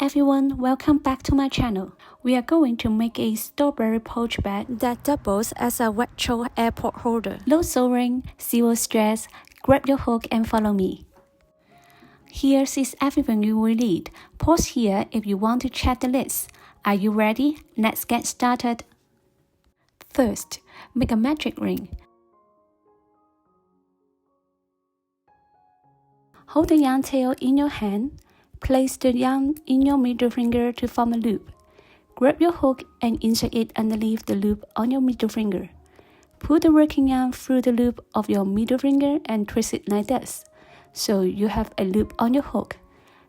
everyone, welcome back to my channel. We are going to make a strawberry pouch bag that doubles as a retro airpod holder. Low sewing, zero stress, grab your hook and follow me. Here is everything you will need. Pause here if you want to check the list. Are you ready? Let's get started. First, make a magic ring. Hold the yarn tail in your hand. Place the yarn in your middle finger to form a loop. Grab your hook and insert it underneath the loop on your middle finger. Pull the working yarn through the loop of your middle finger and twist it like this, so you have a loop on your hook.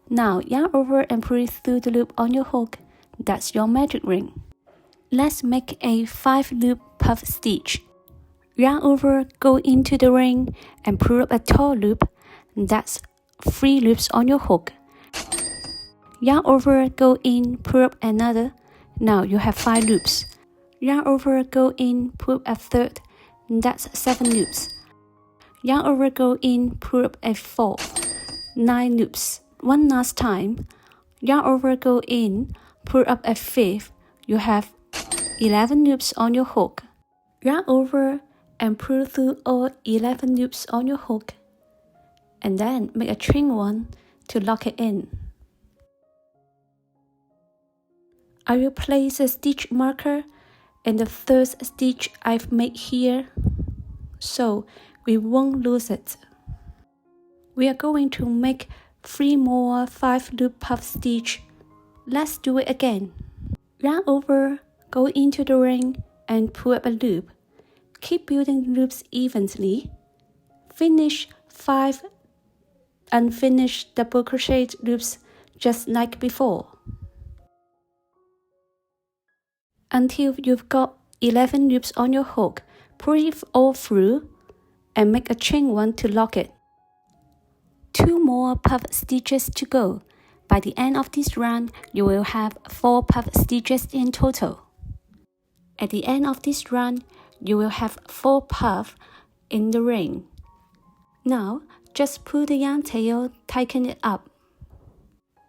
Now yarn over and pull it through the loop on your hook. That's your magic ring. Let's make a 5-loop puff stitch. Yarn over, go into the ring and pull up a tall loop. That's 3 loops on your hook. Yarn over, go in, pull up another. Now you have 5 loops. Yarn over, go in, pull up a third. That's 7 loops. Yarn over, go in, pull up a fourth. 9 loops. One last time. Yarn over, go in, pull up a fifth. You have 11 loops on your hook. Yarn over and pull through all 11 loops on your hook. And then make a chain one to lock it in. I will place a stitch marker in the first stitch I've made here, so we won't lose it. We are going to make 3 more 5-loop puff stitch. Let's do it again. Yarn over, go into the ring and pull up a loop. Keep building loops evenly. Finish 5 unfinished double crochet loops just like before, until you've got 11 loops on your hook. Pull it all through and make a chain one to lock it. 2 more puff stitches to go. By the end of this round, you will have 4 puff stitches in total. At the end of this round, you will have 4 puffs in the ring. Now, just pull the yarn tail, tighten it up.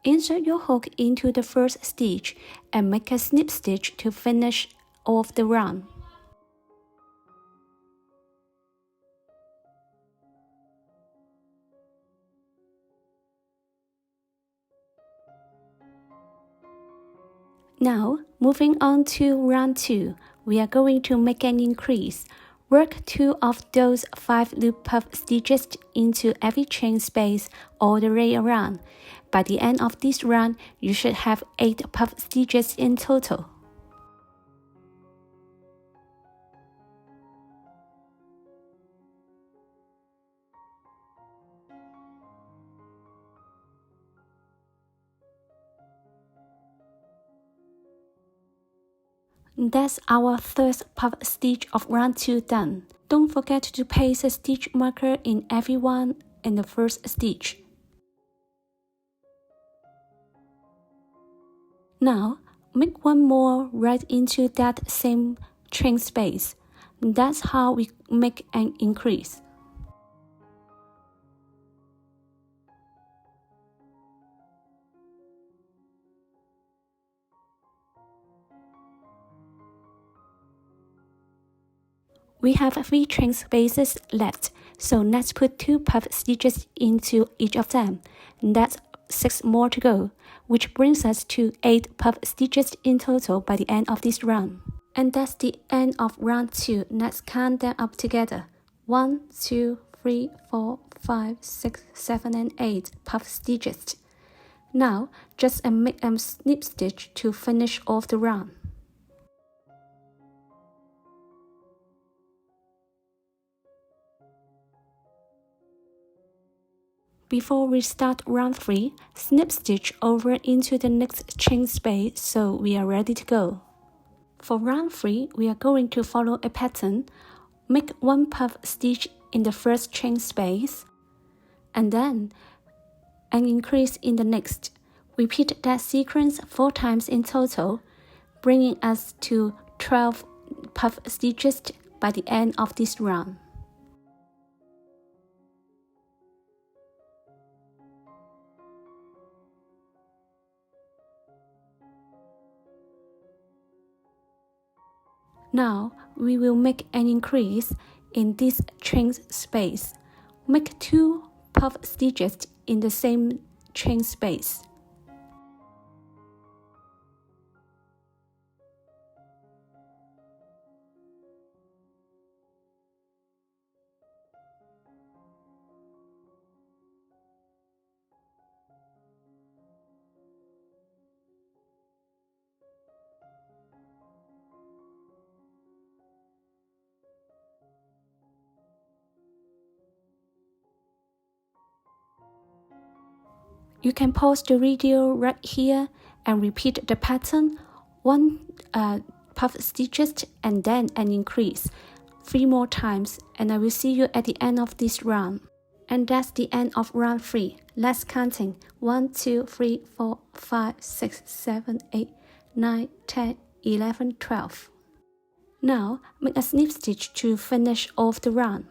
Insert your hook into the first stitch and make a snip stitch to finish off the round. Now, moving on to round 2, we are going to make an increase. Work 2 of those 5-loop puff stitches into every chain space all the way around. By the end of this round, you should have 8 puff stitches in total. That's our first puff stitch of round 2 done. Don't forget to place a stitch marker in every one in the first stitch. Now, make 1 more right into that same chain space. That's how we make an increase. We have 3 chain spaces left, so let's put 2 puff stitches into each of them. That's 6 more to go, which brings us to 8 puff stitches in total by the end of this round. And that's the end of round 2. Let's count them up together. 1, 2, 3, 4, 5, 6, 7, and 8 puff stitches. Now, just make a snip stitch to finish off the round. Before we start round 3, snip stitch over into the next chain space so we are ready to go. For round 3, we are going to follow a pattern. Make 1 puff stitch in the first chain space, and then an increase in the next. Repeat that sequence 4 times in total, bringing us to 12 puff stitches by the end of this round. Now, we will make an increase in this chain space. Make 2 puff stitches in the same chain space. You can pause the video right here and repeat the pattern, 1 puff stitches and then an increase 3 more times, and I will see you at the end of this round. And that's the end of round 3. Let's counting 1, 2, 3, 4, 5, 6, 7, 8, 9, 10, 11, 12. Now make a snip stitch to finish off the round.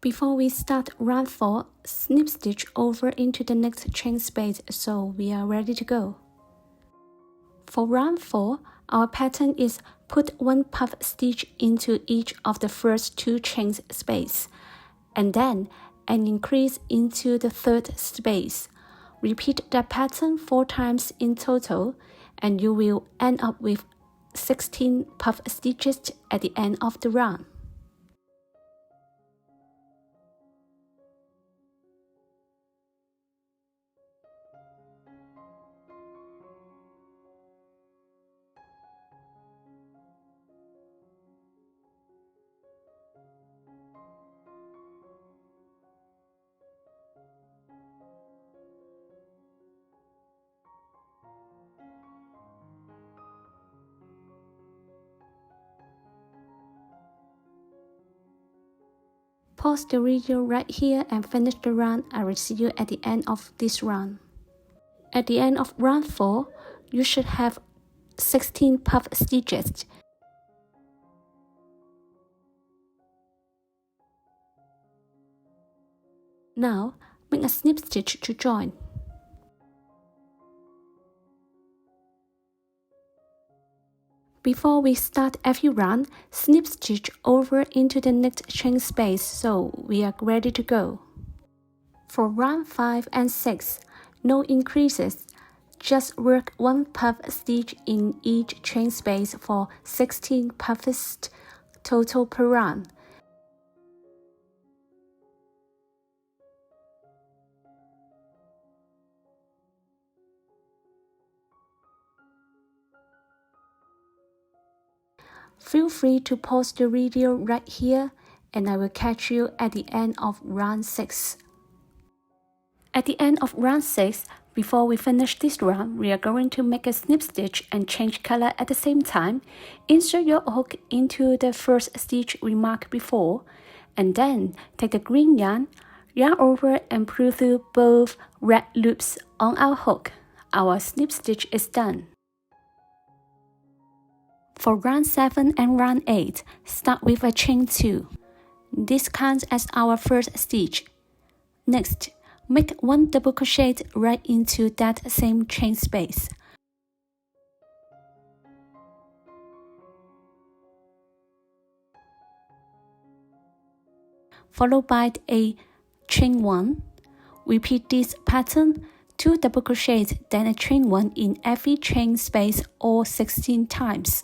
Before we start round 4, snip stitch over into the next chain space so we are ready to go. For round 4, our pattern is put 1 puff stitch into each of the first 2 chain space, and then an increase into the 3rd space. Repeat that pattern 4 times in total, and you will end up with 16 puff stitches at the end of the round. Pause the video right here and finish the round. I will see you at the end of this round. At the end of round 4, you should have 16 puff stitches. Now, make a snip stitch to join. Before we start every round, snip stitch over into the next chain space so we are ready to go. For round 5 and 6, no increases. Just work 1 puff stitch in each chain space for 16 puffs total per round. Feel free to pause the video right here, and I will catch you at the end of round 6. At the end of round 6, before we finish this round, we are going to make a snip stitch and change color at the same time. Insert your hook into the first stitch we marked before, and then take the green yarn over and pull through both red loops on our hook. Our snip stitch is done. For round 7 and round 8, start with a chain 2. This counts as our first stitch. Next, make 1 double crochet right into that same chain space. Followed by a chain 1. Repeat this pattern, 2 double crochets, then a chain 1 in every chain space all 16 times.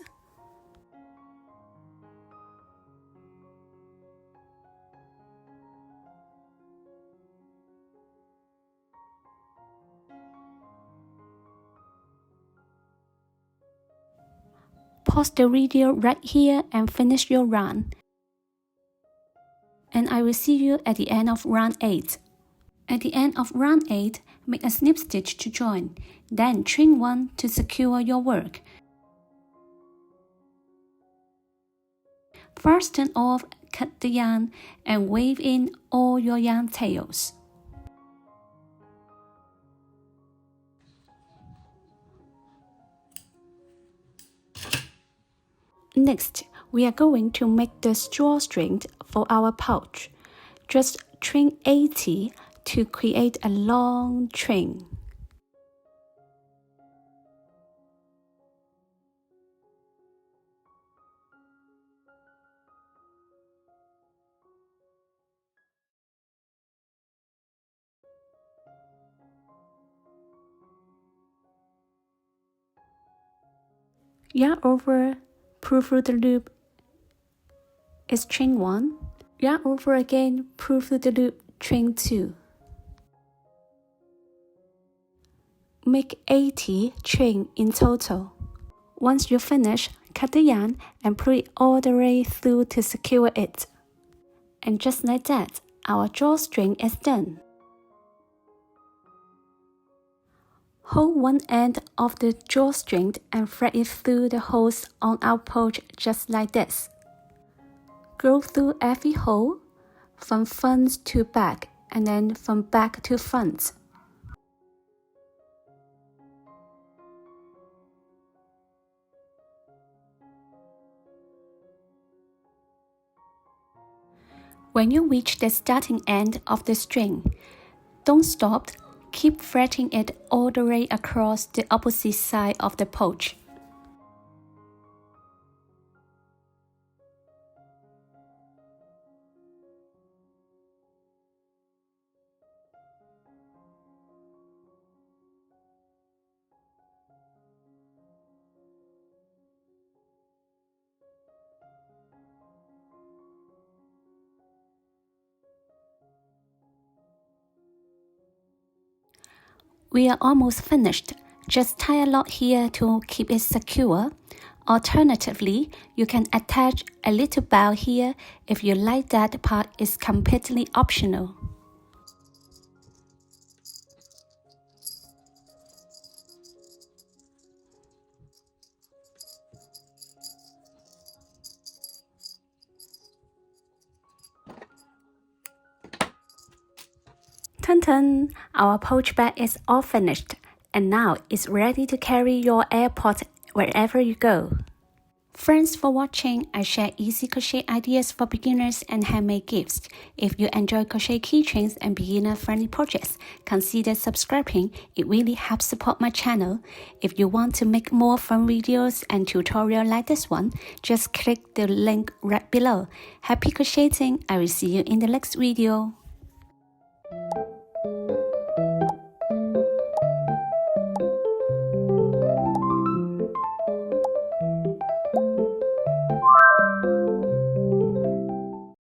Pause the video right here and finish your round. And I will see you at the end of round 8. At the end of round 8, make a snip stitch to join, then chain 1 to secure your work. Fasten off, cut the yarn, and weave in all your yarn tails. Next, we are going to make the drawstring for our pouch. Just trim 80 to create a long train. Yarn over, pull through the loop is chain 1. Yarn over again, pull through the loop, chain 2. Make 80 chain in total. Once you finish, cut the yarn and pull it all the way through to secure it. And just like that, our drawstring is done. Hold one end of the drawstring and thread it through the holes on our pouch just like this. Go through every hole, from front to back, and then from back to front. When you reach the starting end of the string, don't stop, keep threading it all the way across the opposite side of the pouch. We are almost finished. Just tie a knot here to keep it secure. Alternatively, you can attach a little bow here if you like. That part is completely optional. Dun-dun! Our pouch bag is all finished, and now it's ready to carry your airpod wherever you go. Thanks for watching. I share easy crochet ideas for beginners and handmade gifts. If you enjoy crochet keychains and beginner-friendly projects, consider subscribing. It really helps support my channel. If you want to make more fun videos and tutorials like this one, just click the link right below. Happy crocheting! I will see you in the next video.